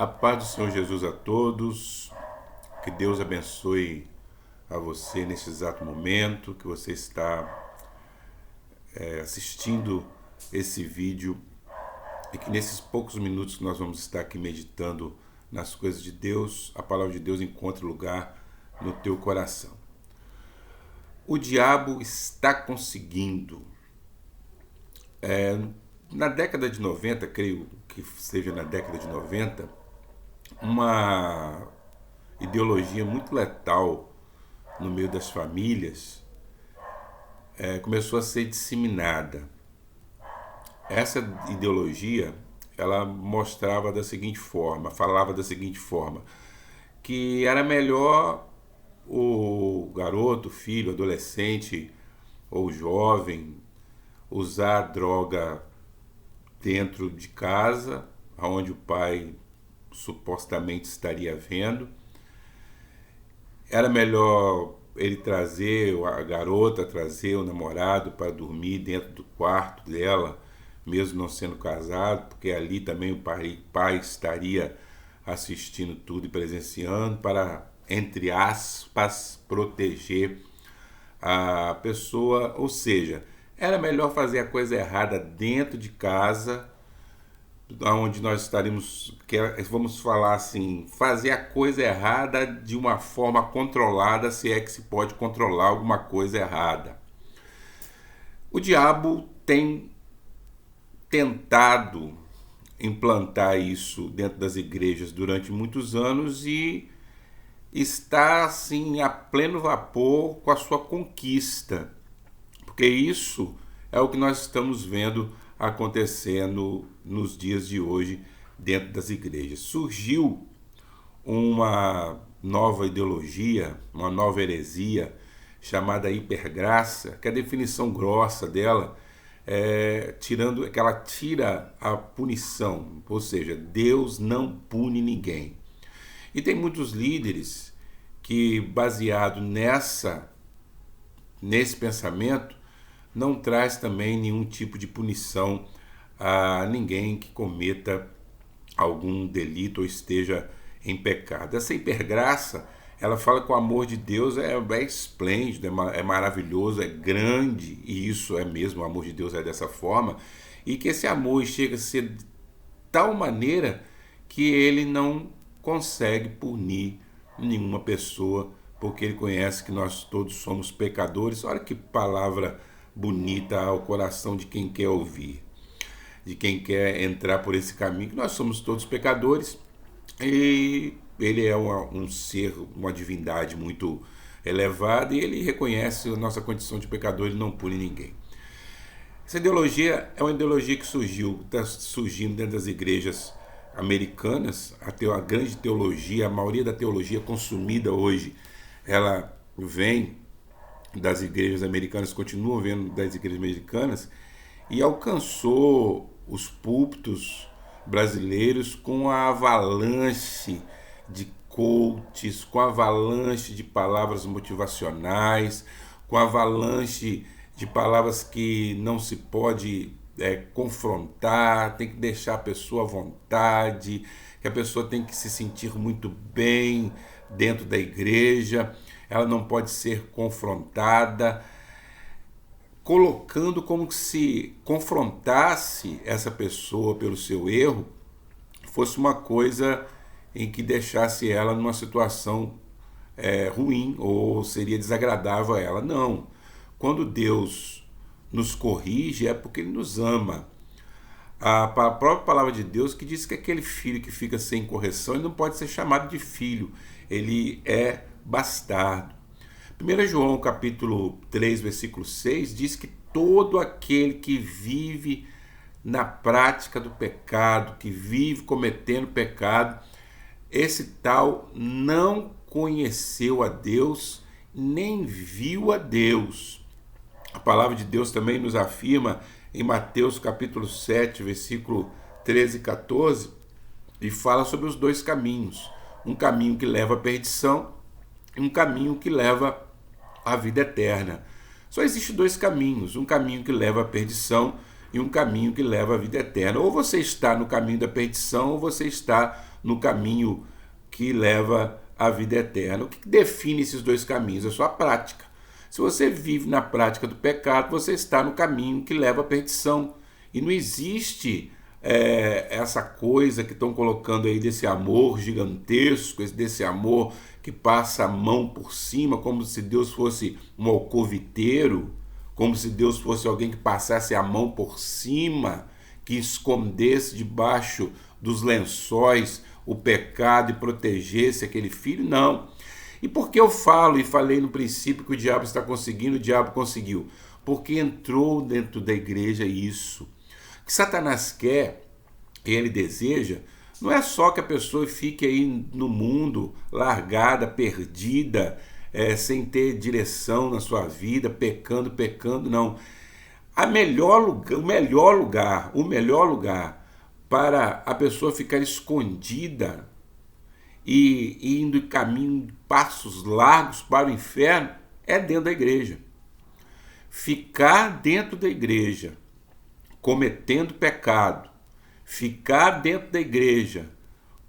A paz do Senhor Jesus a todos, que Deus abençoe a você nesse exato momento que você está assistindo esse vídeo e que nesses poucos minutos que nós vamos estar aqui meditando nas coisas de Deus, a palavra de Deus encontre lugar no teu coração. O diabo está conseguindo. Na década de 90, creio que seja na década de 90, uma ideologia muito letal no meio das famílias começou a ser disseminada. Essa ideologia, ela mostrava da seguinte forma, falava da seguinte forma, que era melhor o garoto, filho, adolescente ou jovem usar droga dentro de casa, onde o pai supostamente estaria vendo. Era melhor ele trazer, a garota trazer o namorado para dormir dentro do quarto dela, mesmo não sendo casado, porque ali também o pai estaria assistindo tudo e presenciando para, entre aspas, proteger a pessoa. Ou seja, era melhor fazer a coisa errada dentro de casa, onde nós estaremos, vamos falar assim, fazer a coisa errada de uma forma controlada, se é que se pode controlar alguma coisa errada. O diabo tem tentado implantar isso dentro das igrejas durante muitos anos e está assim a pleno vapor com a sua conquista, porque isso é o que nós estamos vendo acontecendo nos dias de hoje dentro das igrejas. Surgiu uma nova ideologia, uma nova heresia chamada hipergraça, que a definição grossa dela é que ela tira a punição, ou seja, Deus não pune ninguém. E tem muitos líderes que, baseado nesse pensamento, não traz também nenhum tipo de punição a ninguém que cometa algum delito ou esteja em pecado. Essa hipergraça, ela fala que o amor de Deus é esplêndido, é maravilhoso, é grande, e isso é mesmo, o amor de Deus é dessa forma, e que esse amor chega a ser de tal maneira que ele não consegue punir nenhuma pessoa, porque ele conhece que nós todos somos pecadores. Olha que palavra bonita ao coração de quem quer ouvir, de quem quer entrar por esse caminho, que nós somos todos pecadores e ele é um ser, uma divindade muito elevada, e ele reconhece a nossa condição de pecador e não pune ninguém. Essa ideologia é uma ideologia que está surgindo dentro das igrejas americanas. A grande teologia, a maioria da teologia consumida hoje, ela vem das igrejas americanas, continuam vendo das igrejas americanas, e alcançou os púlpitos brasileiros com a avalanche de coaches, com a avalanche de palavras motivacionais, com a avalanche de palavras que não se pode confrontar, tem que deixar a pessoa à vontade, que a pessoa tem que se sentir muito bem dentro da igreja, ela não pode ser confrontada, colocando como se confrontasse essa pessoa pelo seu erro fosse uma coisa em que deixasse ela numa situação ruim ou seria desagradável a ela. Não. Quando Deus nos corrige é porque Ele nos ama. A própria palavra de Deus que diz que aquele filho que fica sem correção ele não pode ser chamado de filho, ele é bastardo. 1 João capítulo 3, versículo 6 diz que todo aquele que vive na prática do pecado, que vive cometendo pecado, esse tal não conheceu a Deus, nem viu a Deus. A palavra de Deus também nos afirma em Mateus capítulo 7, versículo 13 e 14, e fala sobre os dois caminhos. Um caminho que leva à perdição e um caminho que leva à vida eterna. Só existe dois caminhos, um caminho que leva à perdição e um caminho que leva à vida eterna. Ou você está no caminho da perdição, ou você está no caminho que leva à vida eterna. O que define esses dois caminhos? A sua prática. Se você vive na prática do pecado, você está no caminho que leva à perdição. E não existe essa coisa que estão colocando aí desse amor gigantesco, desse amor que passa a mão por cima, como se Deus fosse um alcoviteiro, como se Deus fosse alguém que passasse a mão por cima, que escondesse debaixo dos lençóis o pecado e protegesse aquele filho. Não. E por que eu falo e falei no princípio que o diabo está conseguindo, o diabo conseguiu? Porque entrou dentro da igreja isso. O que Satanás quer, que ele deseja, não é só que a pessoa fique aí no mundo, largada, perdida, sem ter direção na sua vida, pecando, não. O melhor lugar para a pessoa ficar escondida e indo em caminho, passos largos para o inferno, é dentro da igreja. Ficar dentro da igreja, cometendo pecado, ficar dentro da igreja,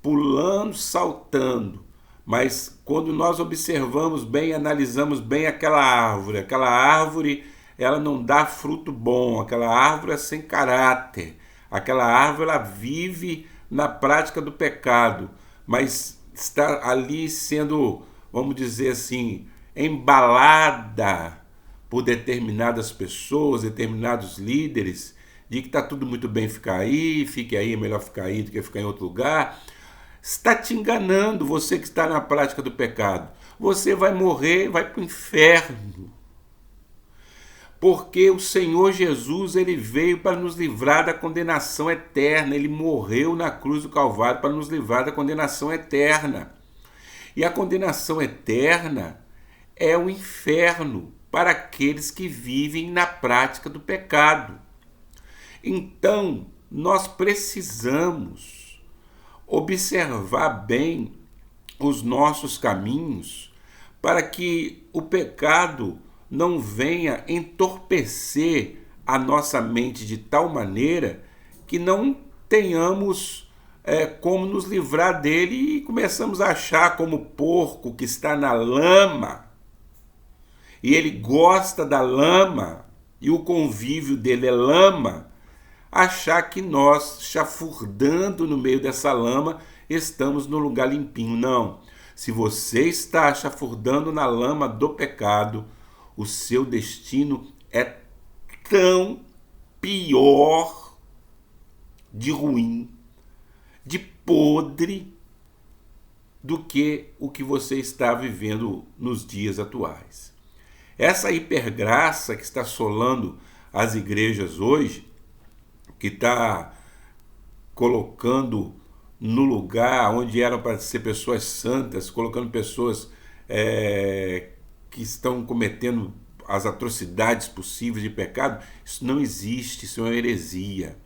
pulando, saltando, mas quando nós observamos bem, analisamos bem aquela árvore ela não dá fruto bom, aquela árvore é sem caráter, aquela árvore ela vive na prática do pecado, mas está ali sendo, vamos dizer assim, embalada por determinadas pessoas, determinados líderes, de que está tudo muito bem ficar aí, fique aí, é melhor ficar aí do que ficar em outro lugar. Está te enganando, você que está na prática do pecado. Você vai morrer, vai para o inferno. Porque o Senhor Jesus, ele veio para nos livrar da condenação eterna. Ele morreu na cruz do Calvário para nos livrar da condenação eterna. E a condenação eterna é o inferno para aqueles que vivem na prática do pecado. Então, nós precisamos observar bem os nossos caminhos para que o pecado não venha entorpecer a nossa mente de tal maneira que não tenhamos como nos livrar dele e começamos a achar como porco que está na lama e ele gosta da lama e o convívio dele é lama, achar que nós, chafurdando no meio dessa lama, estamos no lugar limpinho. Não. Se você está chafurdando na lama do pecado, o seu destino é tão pior, de ruim, de podre, do que o que você está vivendo nos dias atuais. Essa hipergraça que está assolando as igrejas hoje, que está colocando no lugar onde eram para ser pessoas santas, colocando pessoas que estão cometendo as atrocidades possíveis de pecado, isso não existe, isso é uma heresia.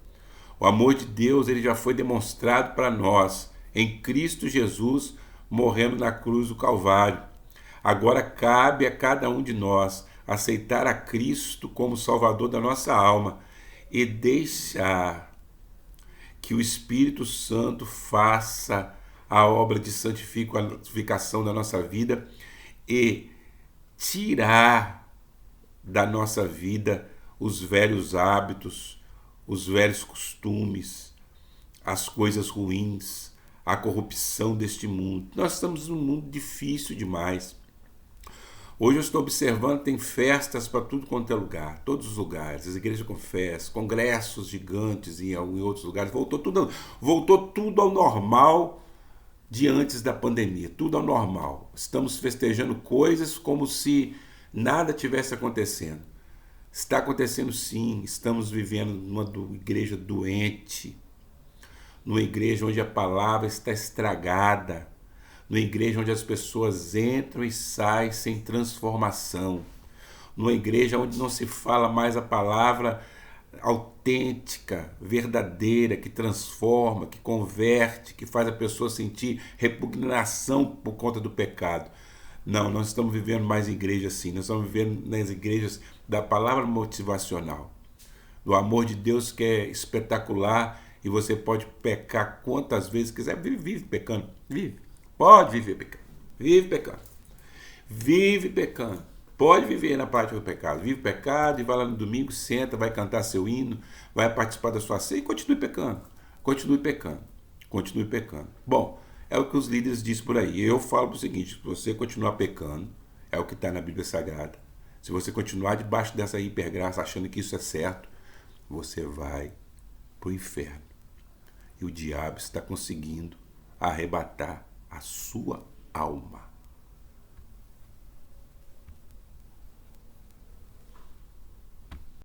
O amor de Deus ele já foi demonstrado para nós em Cristo Jesus, morrendo na cruz do Calvário. Agora cabe a cada um de nós aceitar a Cristo como Salvador da nossa alma e deixar que o Espírito Santo faça a obra de santificação da nossa vida e tirar da nossa vida os velhos hábitos, os velhos costumes, as coisas ruins, a corrupção deste mundo. Nós estamos num mundo difícil demais. Hoje eu estou observando, tem festas para tudo quanto é lugar, todos os lugares, as igrejas com festas, congressos gigantes em outros lugares, voltou tudo ao normal de antes da pandemia, tudo ao normal. Estamos festejando coisas como se nada tivesse acontecendo. Está acontecendo sim, estamos vivendo numa igreja doente, numa igreja onde a palavra está estragada, numa igreja onde as pessoas entram e saem sem transformação, numa igreja onde não se fala mais a palavra autêntica, verdadeira, que transforma, que converte, que faz a pessoa sentir repugnação por conta do pecado. Não, nós estamos vivendo mais em igrejas assim, nós estamos vivendo nas igrejas da palavra motivacional. do amor de Deus que é espetacular e você pode pecar quantas vezes quiser. Vive pecando. Vive. Pode viver pecando. Vive pecando. Vive pecando. Pode viver na prática do pecado. Vive pecado e vai lá no domingo, senta, vai cantar seu hino, vai participar da sua ceia e continue pecando. Continue pecando. Continue pecando. Bom, é o que os líderes dizem por aí. Eu falo o seguinte: se você continuar pecando, é o que está na Bíblia Sagrada. Se você continuar debaixo dessa hipergraça, achando que isso é certo, você vai para o inferno. E o diabo está conseguindo arrebatar a sua alma.